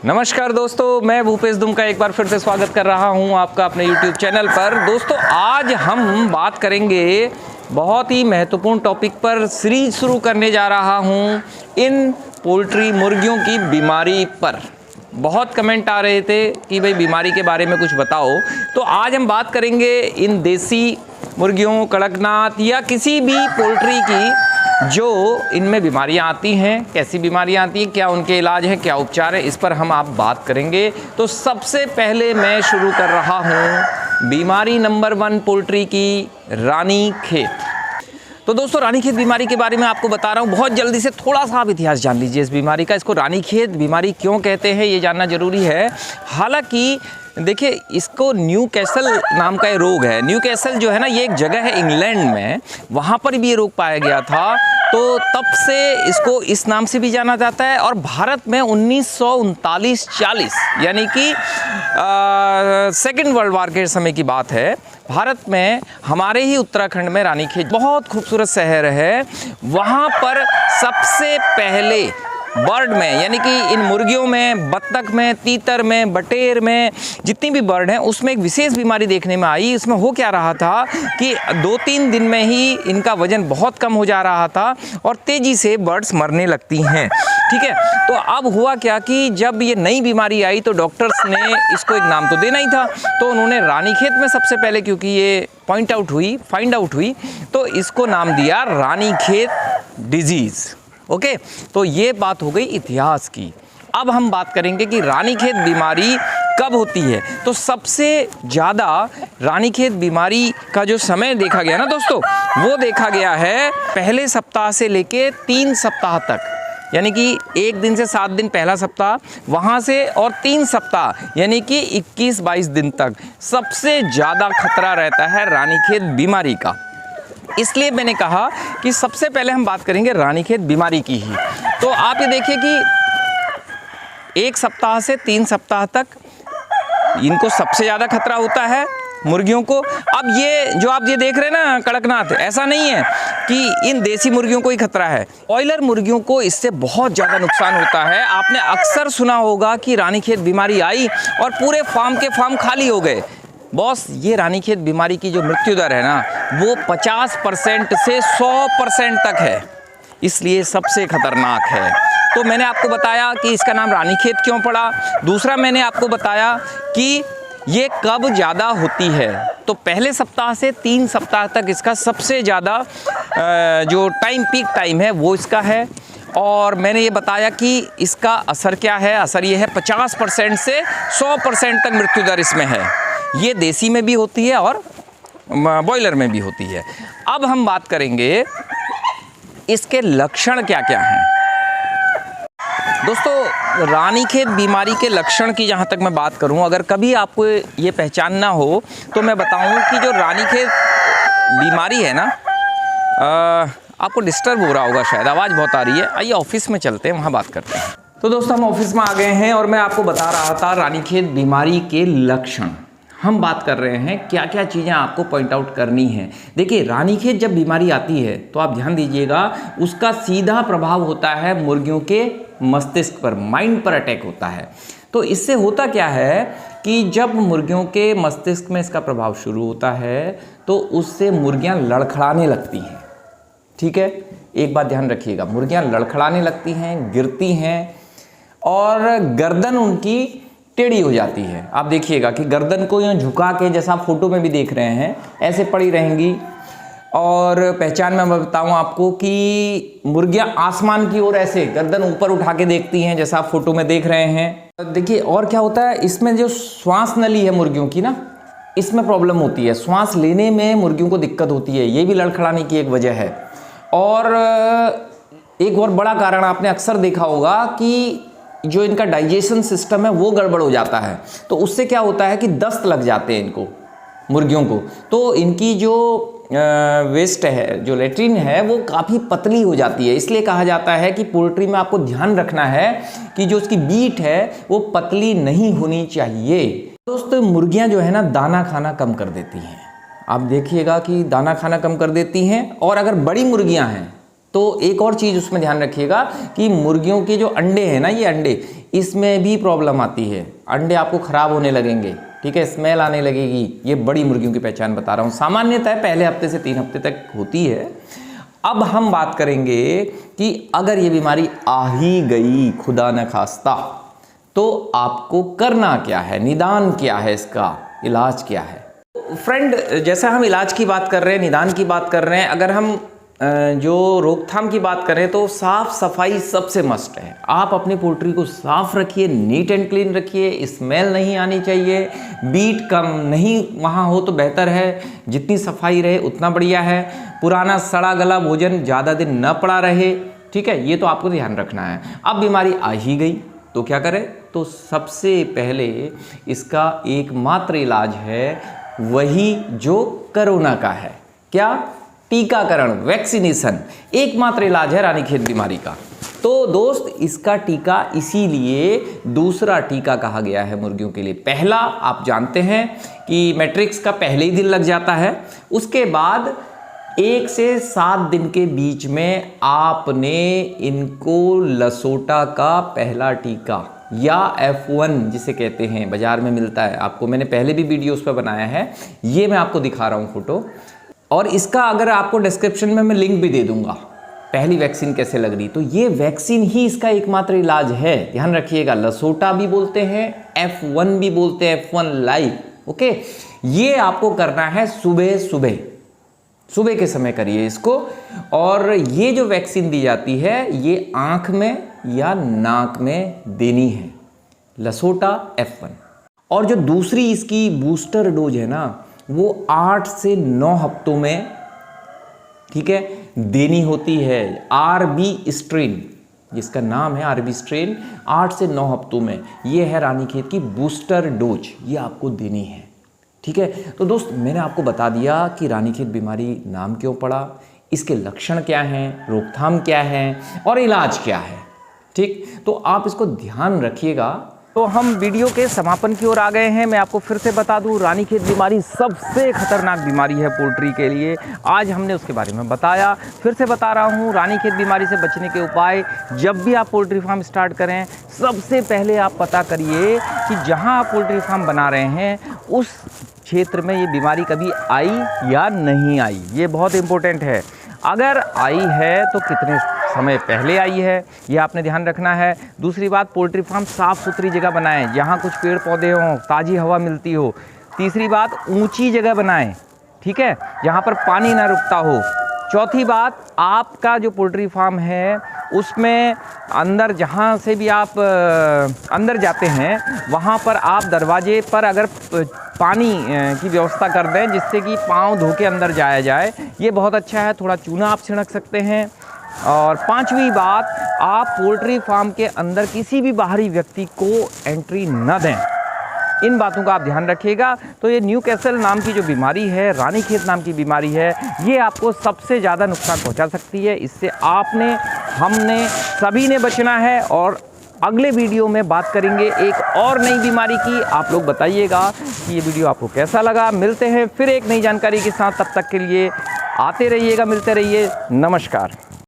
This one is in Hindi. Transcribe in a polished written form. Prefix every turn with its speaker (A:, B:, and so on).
A: नमस्कार दोस्तों, मैं भूपेश दुमका एक बार फिर से स्वागत कर रहा हूं आपका अपने YouTube चैनल पर। दोस्तों, आज हम बात करेंगे बहुत ही महत्वपूर्ण टॉपिक पर। सीरीज शुरू करने जा रहा हूं इन पोल्ट्री मुर्गियों की बीमारी पर। बहुत कमेंट आ रहे थे कि भाई बीमारी के बारे में कुछ बताओ, तो आज हम बात करेंगे इन देसी मुर्गियों, कड़कनाथ या किसी भी पोल्ट्री की जो इनमें बीमारियां आती हैं, कैसी बीमारियां आती हैं, क्या उनके इलाज हैं, क्या उपचार है, इस पर हम आप बात करेंगे। तो सबसे पहले मैं शुरू कर रहा हूं बीमारी नंबर 1 पोल्ट्री की, रानीखेत। तो दोस्तों, रानीखेत बीमारी के बारे में आपको बता रहा हूँ। बहुत जल्दी से थोड़ा सा आप इतिहास जान लीजिए इस बीमारी का। इसको रानीखेत बीमारी क्यों कहते हैं ये जानना जरूरी है। हालांकि देखिए, इसको न्यूकैसल नाम का ये रोग है। न्यूकैसल जो है ना, ये एक जगह है इंग्लैंड में, वहाँ पर भी ये रोग पाया गया था। तो तब से इसको इस नाम से भी जाना जाता है। और भारत में 1939-40 यानी कि सेकेंड वर्ल्ड वॉर के समय की बात है, भारत में हमारे ही उत्तराखंड में रानीखेत बहुत खूबसूरत शहर है, वहाँ पर सबसे पहले बर्ड में, यानी कि इन मुर्गियों में, बत्तख में, तीतर में, बटेर में, जितनी भी बर्ड हैं उसमें एक विशेष बीमारी देखने में आई। इसमें हो क्या रहा था कि 2-3 दिन में ही इनका वजन बहुत कम हो जा रहा था और तेज़ी से बर्ड्स मरने लगती हैं। ठीक है, तो अब हुआ क्या कि जब ये नई बीमारी आई तो डॉक्टर्स ने इसको एक नाम तो देना ही था, तो उन्होंने रानीखेत में सबसे पहले, क्योंकि ये फाइंड आउट हुई, तो इसको नाम दिया रानीखेत डिजीज़। ओके, तो ये बात हो गई इतिहास की। अब हम बात करेंगे कि रानीखेत बीमारी कब होती है। तो सबसे ज़्यादा रानीखेत बीमारी का जो समय देखा गया ना दोस्तों, वो देखा गया है पहले सप्ताह से लेके 3 सप्ताह तक, यानी कि 1 दिन से 7 दिन पहला सप्ताह, वहाँ से और 3 सप्ताह यानी कि 21-22 दिन तक सबसे ज़्यादा खतरा रहता है रानीखेत बीमारी का। इसलिए मैंने कहा कि सबसे पहले हम बात करेंगे रानीखेत बीमारी की ही। तो आप ये देखिए कि 1 सप्ताह से 3 सप्ताह तक इनको सबसे ज़्यादा खतरा होता है मुर्गियों को। अब ये जो आप ये देख रहे हैं ना कड़कनाथ, ऐसा नहीं है कि इन देसी मुर्गियों को ही खतरा है, ब्रॉयलर मुर्गियों को इससे बहुत ज़्यादा नुकसान होता है। आपने अक्सर सुना होगा कि रानीखेत बीमारी आई और पूरे फार्म के फार्म खाली हो गए। बॉस, ये रानीखेत बीमारी की जो मृत्यु दर है ना, वो 50% से 100% तक है, इसलिए सबसे खतरनाक है। तो मैंने आपको बताया कि इसका नाम रानीखेत क्यों पड़ा। दूसरा, मैंने आपको बताया कि ये कब ज़्यादा होती है। तो पहले सप्ताह से 3 सप्ताह तक इसका सबसे ज़्यादा जो पीक टाइम है वो इसका है। और मैंने ये बताया कि इसका असर क्या है। असर ये है 50% से 100% तक मृत्यु दर इसमें है। ये देसी में भी होती है और बॉयलर में भी होती है। अब हम बात करेंगे इसके लक्षण क्या क्या हैं। दोस्तों, रानीखेत बीमारी के लक्षण की जहाँ तक मैं बात करूँ, अगर कभी आपको ये पहचानना हो तो मैं बताऊँ कि जो रानीखेत बीमारी है ना, आपको डिस्टर्ब हो रहा होगा, शायद आवाज़ बहुत आ रही है। आइए ऑफिस में चलते हैं, वहाँ बात करते हैं। तो दोस्तों, हम ऑफिस में आ गए हैं और मैं आपको बता रहा था रानीखेत बीमारी के लक्षण। हम बात कर रहे हैं क्या क्या चीज़ें आपको पॉइंट आउट करनी है। देखिए, रानीखेत जब बीमारी आती है तो आप ध्यान दीजिएगा, उसका सीधा प्रभाव होता है मुर्गियों के मस्तिष्क पर, माइंड पर अटैक होता है। तो इससे होता क्या है कि जब मुर्गियों के मस्तिष्क में इसका प्रभाव शुरू होता है तो उससे मुर्गियां लड़खड़ाने लगती हैं। ठीक है, एक बात ध्यान रखिएगा, मुर्गियां लड़खड़ाने लगती हैं, गिरती हैं और गर्दन उनकी टेढ़ी हो जाती है। आप देखिएगा कि गर्दन को यूँ झुका के, जैसा आप फोटो में भी देख रहे हैं, ऐसे पड़ी रहेंगी। और पहचान में मैं बताऊं आपको कि मुर्गियां आसमान की ओर ऐसे गर्दन ऊपर उठा के देखती हैं, जैसा आप फोटो में देख रहे हैं। देखिए, और क्या होता है, इसमें जो श्वास नली है मुर्गियों की ना, इसमें प्रॉब्लम होती है, श्वास लेने में मुर्गियों को दिक्कत होती है। ये भी लड़खड़ाने की एक वजह है। और एक और बड़ा कारण आपने अक्सर देखा होगा कि जो इनका डाइजेशन सिस्टम है वो गड़बड़ हो जाता है। तो उससे क्या होता है कि दस्त लग जाते हैं इनको, मुर्गियों को। तो इनकी जो वेस्ट है, जो लेट्रिन है, वो काफ़ी पतली हो जाती है। इसलिए कहा जाता है कि पोल्ट्री में आपको ध्यान रखना है कि जो उसकी बीट है वो पतली नहीं होनी चाहिए। दोस्तों, मुर्गियां जो है ना, दाना खाना कम कर देती हैं। आप देखिएगा कि दाना खाना कम कर देती हैं। और अगर बड़ी मुर्गियां हैं तो एक और चीज़ उसमें ध्यान रखिएगा कि मुर्गियों के जो अंडे हैं ना, ये अंडे, इसमें भी प्रॉब्लम आती है। अंडे आपको ख़राब होने लगेंगे, ठीक है, स्मेल आने लगेगी। ये बड़ी मुर्गियों की पहचान बता रहा हूँ। सामान्यतः पहले हफ्ते से 3 हफ्ते तक होती है। अब हम बात करेंगे कि अगर ये बीमारी आ ही गई, खुदा न खास्ता, तो आपको करना क्या है, निदान क्या है, इसका इलाज क्या है। फ्रेंड, जैसा हम इलाज की बात कर रहे हैं, निदान की बात कर रहे हैं, अगर हम जो रोकथाम की बात करें तो साफ सफाई सबसे मस्ट है। आप अपनी पोल्ट्री को साफ रखिए, नीट एंड क्लीन रखिए, स्मेल नहीं आनी चाहिए, बीट कम नहीं वहाँ हो तो बेहतर है, जितनी सफाई रहे उतना बढ़िया है। पुराना सड़ा गला भोजन ज़्यादा दिन न पड़ा रहे, ठीक है, ये तो आपको ध्यान रखना है। अब बीमारी आ ही गई तो क्या करें, तो सबसे पहले इसका एकमात्र इलाज है वही जो कोरोना का है। क्या? टीकाकरण, वैक्सीनेशन एकमात्र इलाज है रानीखेत बीमारी का। तो दोस्त, इसका टीका इसीलिए दूसरा टीका कहा गया है मुर्गियों के लिए। पहला आप जानते हैं कि मैट्रिक्स का पहले ही दिन लग जाता है, उसके बाद 1 से 7 दिन के बीच में आपने इनको लसोटा का पहला टीका या F1 जिसे कहते हैं, बाजार में मिलता है आपको, मैंने पहले भी वीडियो उस पर बनाया है, ये मैं आपको दिखा रहा हूँ फोटो, और इसका अगर आपको डिस्क्रिप्शन में मैं लिंक भी दे दूंगा, पहली वैक्सीन कैसे लग रही। तो ये वैक्सीन ही इसका एकमात्र इलाज है, ध्यान रखिएगा। लसोटा भी बोलते हैं, F1 भी बोलते हैं, F1 लाइव, ओके। ये आपको करना है सुबह सुबह, सुबह के समय करिए इसको। और ये जो वैक्सीन दी जाती है ये आंख में या नाक में देनी है, लसोटा F1। और जो दूसरी इसकी बूस्टर डोज है ना, वो 8 से 9 हफ्तों में, ठीक है, देनी होती है। RB स्ट्रेन, जिसका नाम है RB स्ट्रेन, 8 से 9 हफ्तों में ये है रानीखेत की बूस्टर डोज, ये आपको देनी है, ठीक है। तो दोस्त, मैंने आपको बता दिया कि रानीखेत बीमारी नाम क्यों पड़ा, इसके लक्षण क्या हैं, रोकथाम क्या है और इलाज क्या है, ठीक। तो आप इसको ध्यान रखिएगा। तो हम वीडियो के समापन की ओर आ गए हैं। मैं आपको फिर से बता दूं, रानीखेत बीमारी सबसे खतरनाक बीमारी है पोल्ट्री के लिए। आज हमने उसके बारे में बताया, फिर से बता रहा हूं, रानीखेत बीमारी से बचने के उपाय। जब भी आप पोल्ट्री फार्म स्टार्ट करें, सबसे पहले आप पता करिए कि जहां आप पोल्ट्री फार्म बना रहे हैं उस क्षेत्र में ये बीमारी कभी आई या नहीं आई, ये बहुत इंपॉर्टेंट है। अगर आई है तो कितने समय पहले आई है, ये आपने ध्यान रखना है। दूसरी बात, पोल्ट्री फार्म साफ़ सुथरी जगह बनाएं, जहाँ कुछ पेड़ पौधे हों, ताज़ी हवा मिलती हो। तीसरी बात, ऊंची जगह बनाएं, ठीक है, जहाँ पर पानी ना रुकता हो। चौथी बात, आपका जो पोल्ट्री फार्म है उसमें अंदर जहाँ से भी आप अंदर जाते हैं वहाँ पर आप दरवाजे पर अगर पानी की व्यवस्था कर दें जिससे कि पाँव धो के अंदर जाया जाए, ये बहुत अच्छा है। थोड़ा चूना आप छिड़क सकते हैं। और पांचवी बात, आप पोल्ट्री फार्म के अंदर किसी भी बाहरी व्यक्ति को एंट्री न दें। इन बातों का आप ध्यान रखिएगा। तो ये न्यूकैसल नाम की जो बीमारी है, रानीखेत नाम की बीमारी है, ये आपको सबसे ज़्यादा नुकसान पहुंचा सकती है। इससे आपने, हमने, सभी ने बचना है। और अगले वीडियो में बात करेंगे एक और नई बीमारी की। आप लोग बताइएगा कि ये वीडियो आपको कैसा लगा। मिलते हैं फिर एक नई जानकारी के साथ, तब तक के लिए आते रहिएगा, मिलते रहिए, नमस्कार।